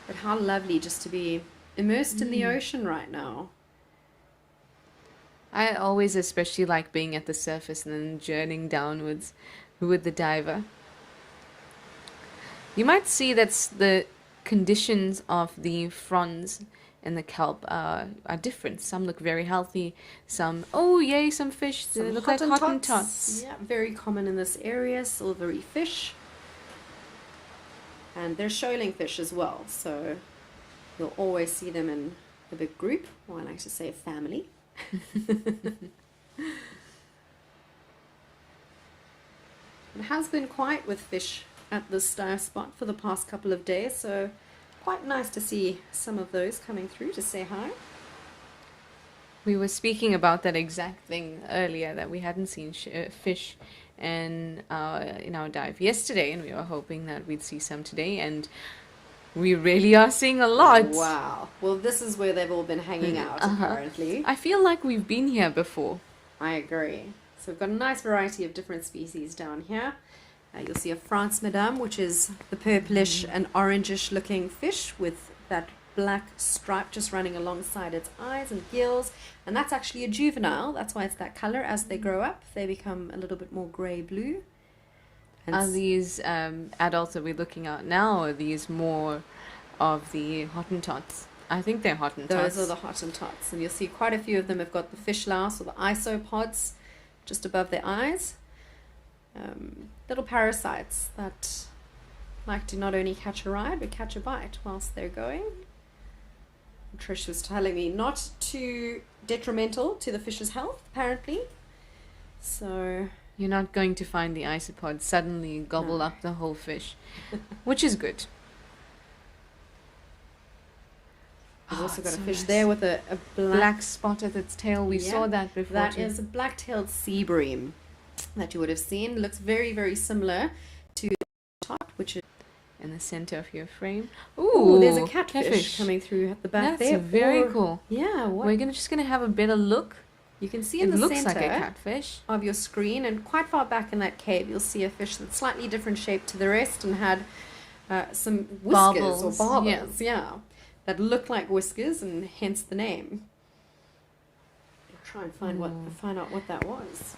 S5: But how lovely just to be immersed in the ocean right now.
S1: I always especially like being at the surface and then journeying downwards with the diver. You might see that's the conditions of the fronds and the kelp are different. Some look very healthy. Some, oh yay, some fish. They
S5: Some
S1: look like Hottentots.
S5: Yeah, very common in this area, silvery fish. And they're shoaling fish as well, so you'll always see them in a big group, or I like to say family. It has been quiet with fish at this dive spot for the past couple of days, so quite nice to see some of those coming through to say hi.
S1: We were speaking about that exact thing earlier, that we hadn't seen fish in our dive yesterday, and we were hoping that we'd see some today, and we really are seeing a lot.
S5: Wow. Well, this is where they've all been hanging out, apparently.
S1: I feel like we've been here before.
S5: I agree. So we've got a nice variety of different species down here. You'll see a France Madame, which is the purplish and orangish looking fish with that black stripe just running alongside its eyes and gills. And that's actually a juvenile. That's why it's that color. As they grow up, they become a little bit more grey-blue.
S1: Are these adults that we're looking at now, are these more of the Hottentots? I think they're Hottentots.
S5: Those are the Hottentots. And you'll see quite a few of them have got the fish louse or the isopods just above their eyes. Little parasites that like to not only catch a ride, but catch a bite whilst they're going. Trish was telling me not too detrimental to the fish's health, apparently. So
S1: You're not going to find the isopod suddenly gobble up the whole fish, which is good.
S5: I've also got
S1: it's
S5: a
S1: so
S5: fish
S1: nice.
S5: there with a
S1: Black spot at its tail. We
S5: Yeah,
S1: saw that before.
S5: That
S1: too.
S5: is a black-tailed sea bream that you would have seen. Looks very, very similar to the tot, which is...
S1: in the center of your frame.
S5: Ooh, there's a catfish coming through at the back
S1: That's
S5: there.
S1: very
S5: Or-
S1: cool.
S5: Yeah, what?
S1: We're just gonna have a better look
S5: You can see
S1: It
S5: in the
S1: looks
S5: center
S1: like a catfish.
S5: of your screen, and quite far back in that cave, you'll see a fish that's slightly different shape to the rest and had some whiskers or
S1: Barbels,
S5: barbels, yeah, that look like whiskers, and hence the name. I'll try and find out what that was.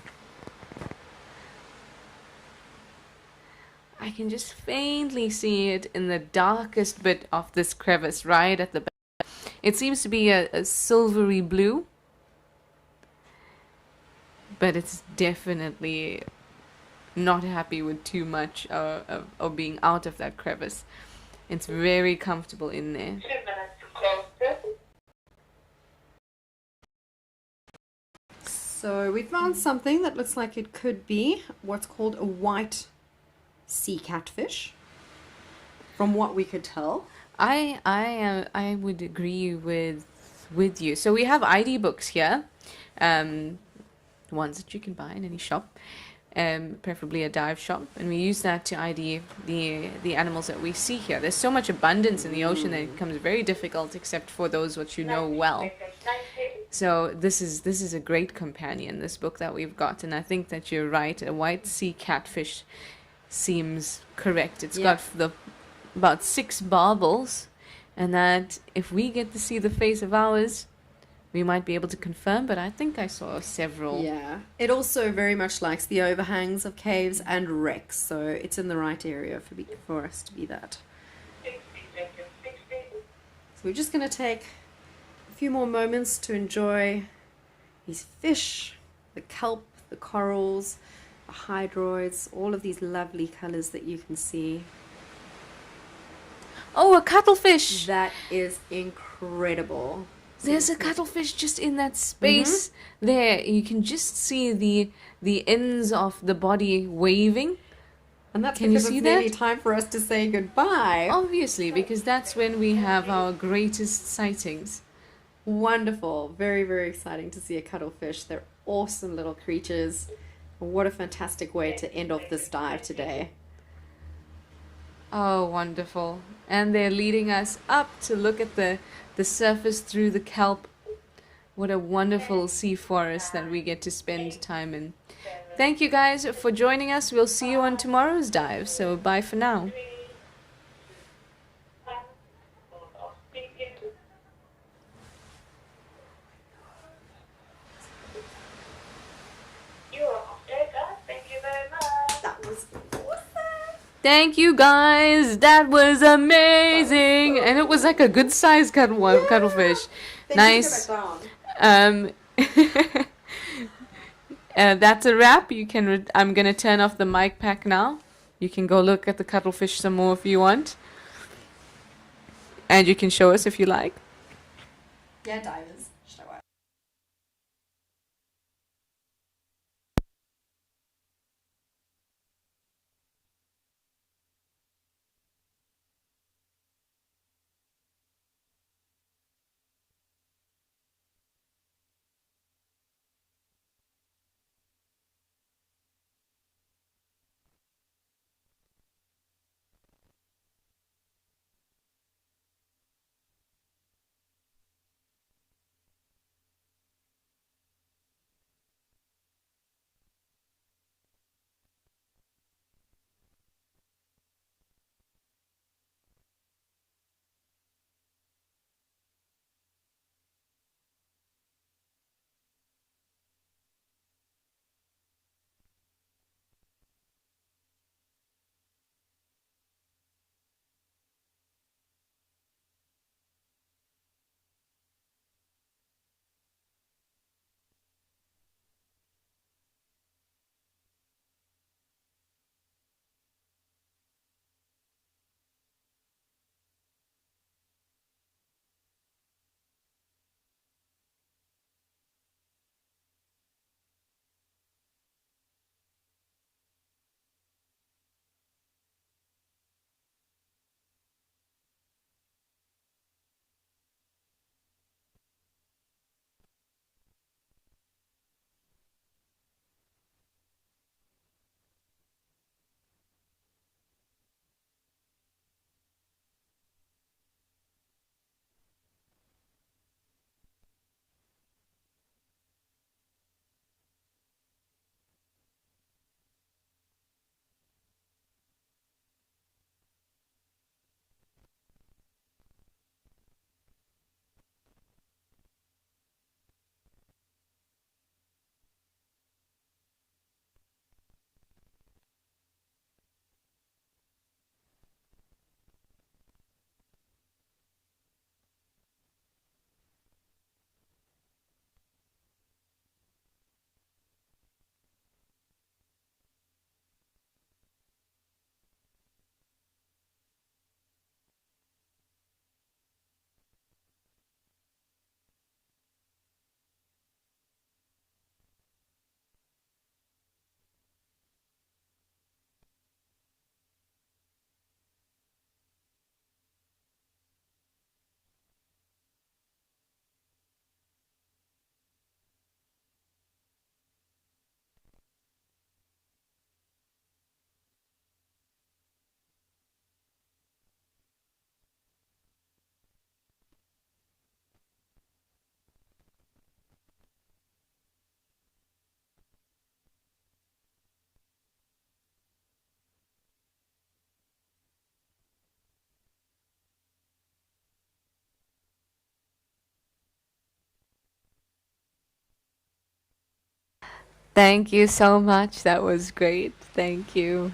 S1: I can just faintly see it in the darkest bit of this crevice right at the back. It seems to be a silvery blue, but it's definitely not happy with too much of being out of that crevice. It's very comfortable in there.
S3: 2 minutes to close this.
S5: So we found something that looks like it could be what's called a white sea catfish, from what we could tell.
S1: I would agree with you. So we have ID books here, ones that you can buy in any shop, preferably a dive shop, and we use that to ID the animals that we see here. There's so much abundance in the ocean that it becomes very difficult, except for those what you know well. So this is a great companion, this book that we've got, and I think that you're right. A white sea catfish seems correct. It's got about 6 barbels, and that if we get to see the face of ours, we might be able to confirm, but I think I saw several.
S5: Yeah. It also very much likes the overhangs of caves and wrecks, so it's in the right area for us to be that.
S3: 60 seconds, 60.
S5: So we're just going to take a few more moments to enjoy these fish, the kelp, the corals, the hydroids, all of these lovely colors that you can see.
S1: Oh, a cuttlefish!
S5: That is incredible.
S1: There's a cuttlefish just in that space there. You can just see the ends of the body waving.
S5: And that's
S1: Can you
S5: because
S1: see
S5: it's nearly
S1: that?
S5: time for us to say goodbye.
S1: Obviously, because that's when we have our greatest sightings.
S5: Wonderful. Very, very exciting to see a cuttlefish. They're awesome little creatures. What a fantastic way to end off this dive today.
S1: Oh, wonderful. And they're leading us up to look at the surface through the kelp. What a wonderful sea forest that we get to spend time in. Thank you guys for joining us. We'll see you on tomorrow's dive. So bye for now.
S3: You are off there, guys. Thank you very much.
S5: That was awesome.
S1: Thank you guys. That was amazing. And it was like a good sized cuttlefish. Nice. That's a wrap. You can. I'm gonna turn off the mic pack now. You can go look at the cuttlefish some more if you want, and you can show us if you like.
S5: Yeah, divers.
S1: Thank you so much. That was great. Thank you.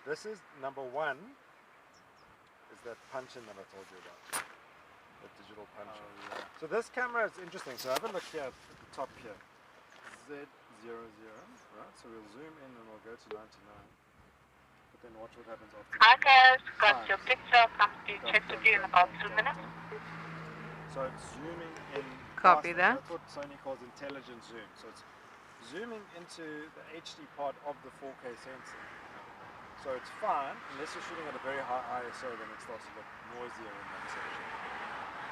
S6: this is number one. Is that punch-in that I told you about? The digital punch-in.
S4: Oh, yeah.
S6: So this camera is interesting. So have a look here at the top here. Z00, right? So we'll zoom in and we'll go to 99. But then watch what happens after.
S3: Hi guys, got
S6: Hi.
S3: your picture. Come to check with you in about 2 minutes.
S6: So it's zooming in.
S1: Copy
S6: faster.
S1: that.
S6: That's what Sony calls intelligent zoom. So it's zooming into the HD part of the 4K sensor. So it's fine, unless you're shooting at a very high ISO, then it starts to look noisier in that section.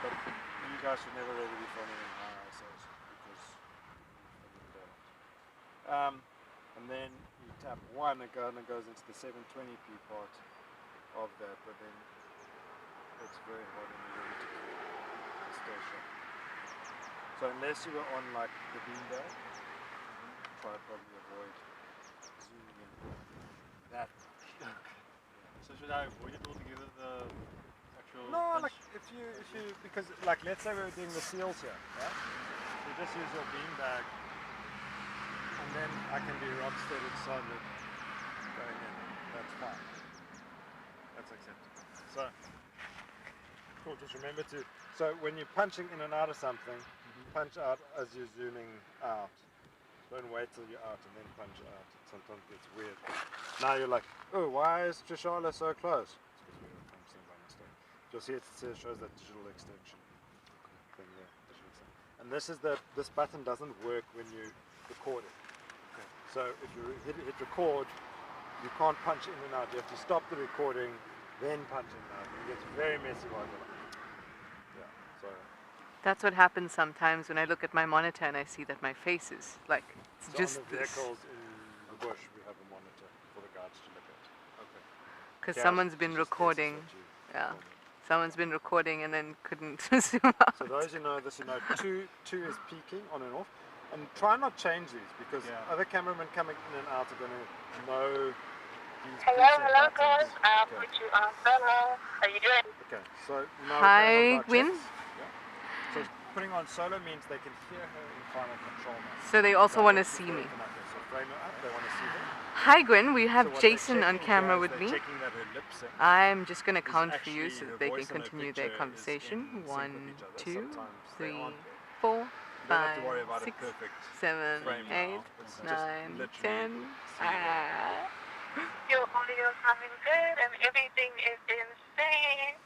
S6: But you guys should never really be filming in high ISOs because it wouldn't do it. And then you tap 1, it kind of goes into the 720p part of that, but then it's very hard when you're ready to it's still shot. So unless you were on like the beanbag, try to probably avoid zooming in that.
S4: So should I avoid it altogether, the actual
S6: No,
S4: punch?
S6: like if you because like let's say we were doing the seals here, right? You just use your beanbag, and then I can be rock steady solid going in. That's fine. That's acceptable. So cool. Just remember to. So when you're punching in and out of something, punch out as you're zooming out. Don't wait till you're out and then punch out. It sometimes gets weird. Now you're like, oh, why is Trishala so close? It's because we were punching by mistake. You'll see it shows that digital extension thing there. And this is this button doesn't work when you record it.
S4: Okay.
S6: So if you hit record, you can't punch in and out. You have to stop the recording, then punch in and out. It gets very messy while you're like, yeah. So.
S1: That's what happens sometimes when I look at my monitor and I see that my face is like it's
S6: So
S1: just
S6: on the
S1: this.
S6: vehicles in the bush, we have a monitor for the guards to look at.
S4: Okay.
S1: Because
S6: Cash
S1: someone's been
S6: just
S1: recording.
S6: guesses what you
S1: Yeah.
S6: told me.
S1: Someone's been recording and then couldn't zoom out.
S6: So those who know this, you know, two is peaking on and off, and try not change these because
S4: Yeah.
S6: other cameramen coming in and out are going to know these
S3: Hello,
S6: preset
S3: hello
S6: buttons.
S3: guys. I'll
S6: Okay.
S3: put you on solo. How you doing?
S6: Okay, so now
S1: Hi,
S6: we're putting on our
S1: Gwyn.
S6: checks. Yeah. So putting on solo means they can hear her in final control now.
S1: So they also want to
S6: Directly
S1: see me.
S6: through the knuckles. So frame her up, they want to see her.
S1: Hi Gwen, we have
S6: So what they're
S1: Jason on
S6: checking
S1: camera
S6: here is
S1: with
S6: they're
S1: me.
S6: checking that her lip sync
S1: I'm just going to
S6: is
S1: count for you
S6: actually
S1: so
S6: her
S1: that they can
S6: voice and her
S1: continue their
S6: picture is
S1: conversation.
S6: in sync
S1: 1,
S6: with each other.
S1: 2,
S6: Sometimes they
S1: 3,
S6: aren't.
S1: 4,
S6: You don't have to worry
S1: 5,
S6: about a
S1: 6,
S6: perfect
S1: 7,
S6: frame
S1: 8,
S6: now. It's just
S1: 9,
S6: literally
S1: 10.
S6: seeing
S1: Ah.
S3: Your audio sounding good and everything is in sync.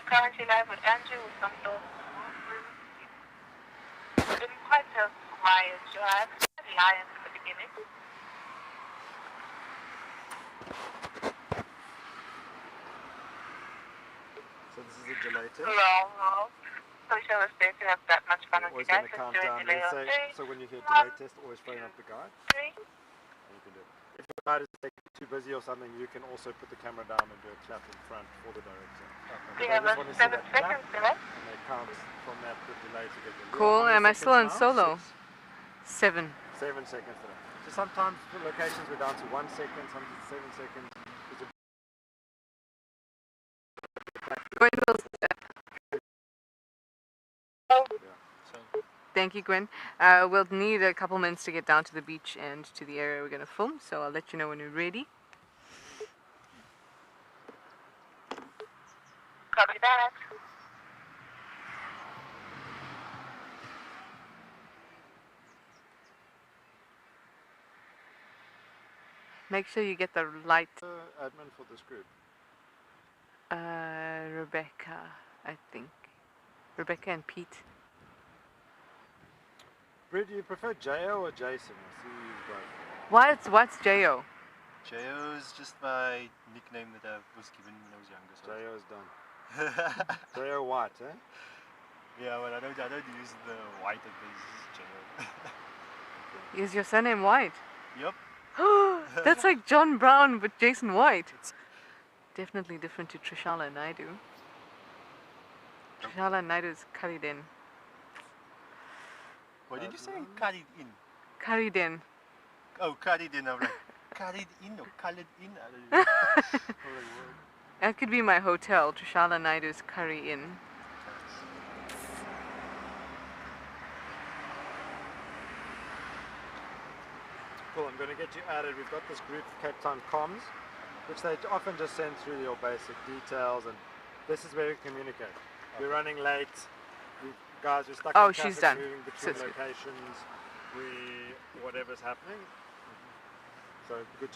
S3: Currently live with Andrew with some sort of it's been quite a quiet drive. Lions at the beginning.
S6: So this is a delay test.
S3: Long. Social space to have that much fun
S6: You're
S3: with
S6: always
S3: you
S6: going
S3: guys.
S6: to count
S3: Let's do
S6: down.
S3: a delay
S6: Let's
S3: on
S6: say,
S3: 3,
S6: so when you hear delay test, always frame up the guide.
S3: 3.
S6: And you can do it. If the guide is too busy or something, you can also put the camera down and do a clap in front for the director.
S3: We
S6: But
S3: have
S6: I
S3: a
S6: just want to see
S3: 7
S6: that clap,
S3: seconds delay.
S6: and they count from that the delay to get the
S1: Cool, am I still on solo?
S6: 6,
S1: 7.
S6: 7 seconds delay. So sometimes for locations we're down to 1 second, sometimes 7 seconds.
S1: Gwen will
S6: Yeah.
S1: Thank you, Gwen. We'll need a couple minutes to get down to the beach and to the area we're going to film, so I'll let you know when we're ready.
S3: Copy that.
S1: Make sure you get the light.
S6: Admin for this group.
S1: Rebecca, I think. Rebecca and Pete.
S6: Bree, do you prefer Jo or Jason? I see you both.
S1: What's J.O.?
S4: J.O. is just my nickname that I was given when I was younger. So.
S6: J.O. is done. J.O. White, eh?
S4: Yeah, but I don't use the white at this J.O.
S1: Is your surname White?
S4: Yep.
S1: That's like John Brown but Jason White. It's definitely different to Trishala Naidu. Trishala Naidu is curried in.
S4: What did you say? Carried in.
S1: Curried in.
S4: Oh, carried in. I'm like, carried in or colored in? I don't know.
S1: That could be my hotel, Trishala Naidu's Curry Inn.
S6: Cool, I'm going to get you added. We've got this group, Cape Town Comms. which they often just send through your basic details, and this is where we communicate. We're running late, guys, we're stuck
S1: Oh,
S6: in
S1: she's
S6: traffic,
S1: done.
S6: moving
S1: So
S6: between
S1: it's good.
S6: locations, whatever's happening. So good.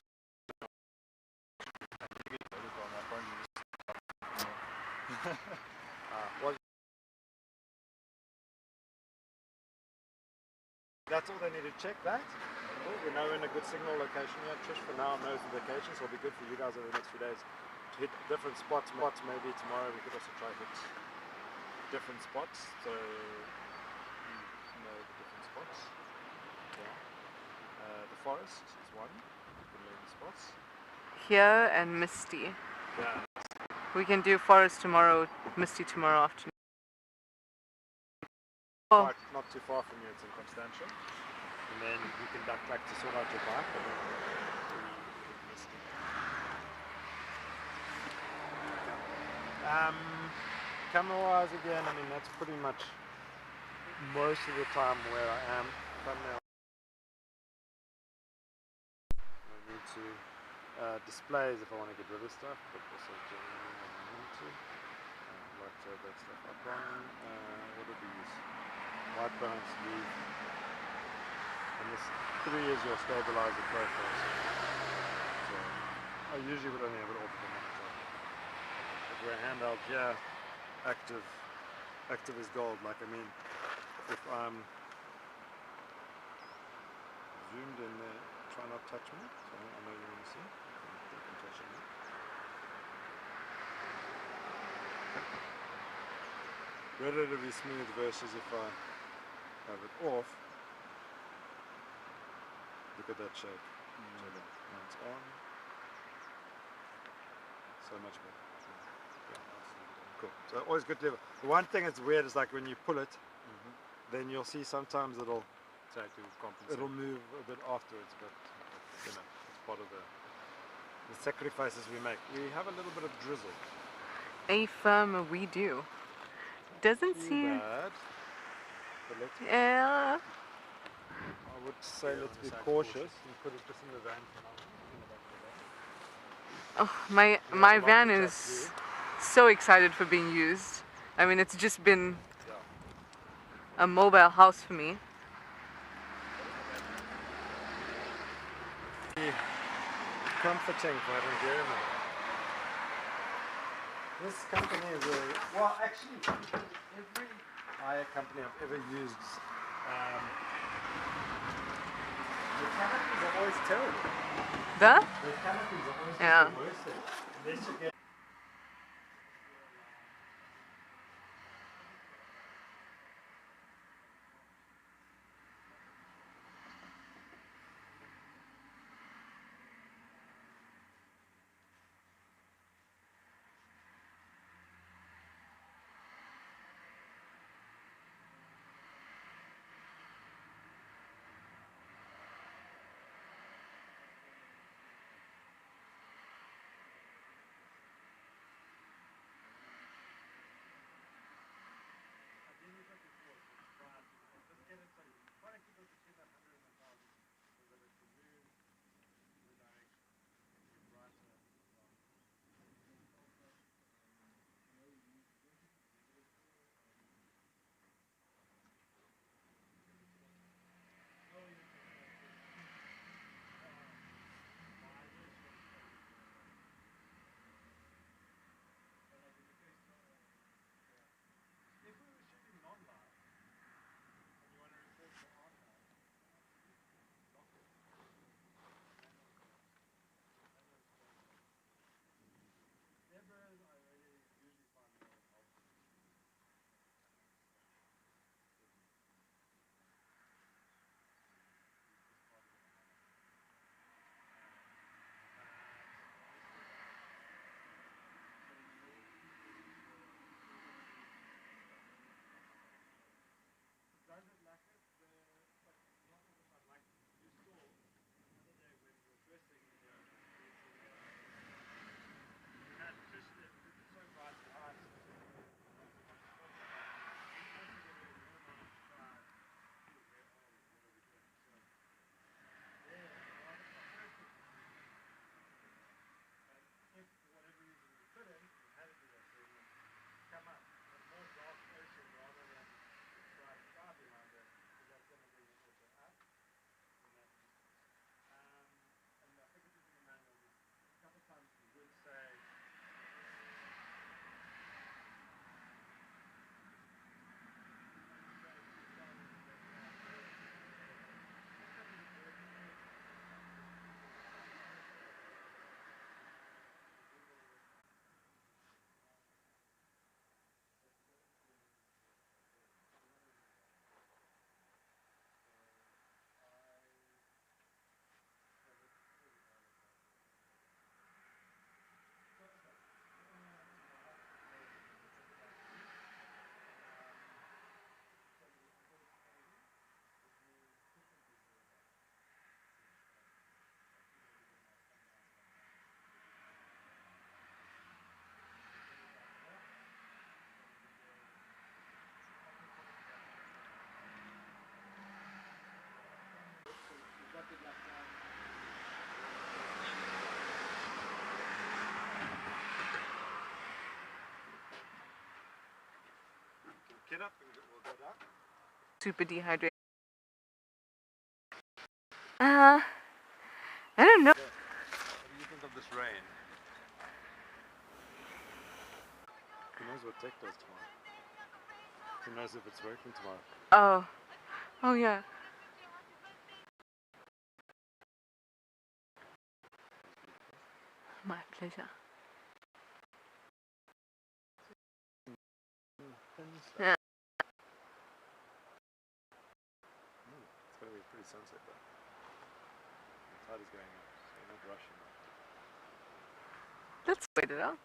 S6: Well, that's all they need to check that. Cool. We know we're in a good signal location here. Trish for now knows the location, so it'll be good for you guys over the next few days to hit different spots. Maybe tomorrow we could also try hit different spots, so you know the different spots. Yeah. The forest is one, the main spots.
S1: Here and Misty.
S6: Yeah.
S1: We can do forest tomorrow, Misty tomorrow afternoon. Oh,
S6: Not too far from you, it's in Constantia. And then you can duck back to sort out your bike. And then camera-wise again, I mean that's pretty much most of the time where I am. Thumbnail. I need to displays if I want to get rid of stuff, but also generally I need to. Like to have that stuff up on. What are these? White balance leave. And this 3 is your stabilizer profile. So I usually would only have it off the monitor. If we're handheld here, active is gold. Like I mean, if I'm zoomed in there, try not touch me. So I know you want to see. You can touch me. Relatively smooth versus if I have it off. Look at that shape. Now it's on. So much better. Yeah. Cool. So always good to have. The one thing that's weird is like when you pull it, then you'll see sometimes it'll move a bit afterwards, but you know, it's part of the sacrifices we make. We have a little bit of drizzle.
S1: a firm we do. Doesn't
S6: Too
S1: seem.
S6: bad. But let's,
S1: Yeah.
S6: I would say let's be cautious and put it just in the van for now.
S1: Oh, my van is so excited for being used. I mean, it's just been a mobile house for me.
S6: Comforting for having gear in it. This company is well, actually, every hire company I've ever used, the canopies are always terrible.
S1: The?
S6: The canopies are always
S1: Yeah.
S6: the worst thing. Unless you get Get up and we'll go down.
S1: Super dehydrated. I don't know.
S6: What do you think of this rain? Who knows what tech does tomorrow? Who knows if it's working tomorrow?
S1: Oh yeah. My pleasure. Yeah.
S6: It's going to be a pretty sunset though. The tide is going up, so you're not rushing.
S1: Let's wait it out.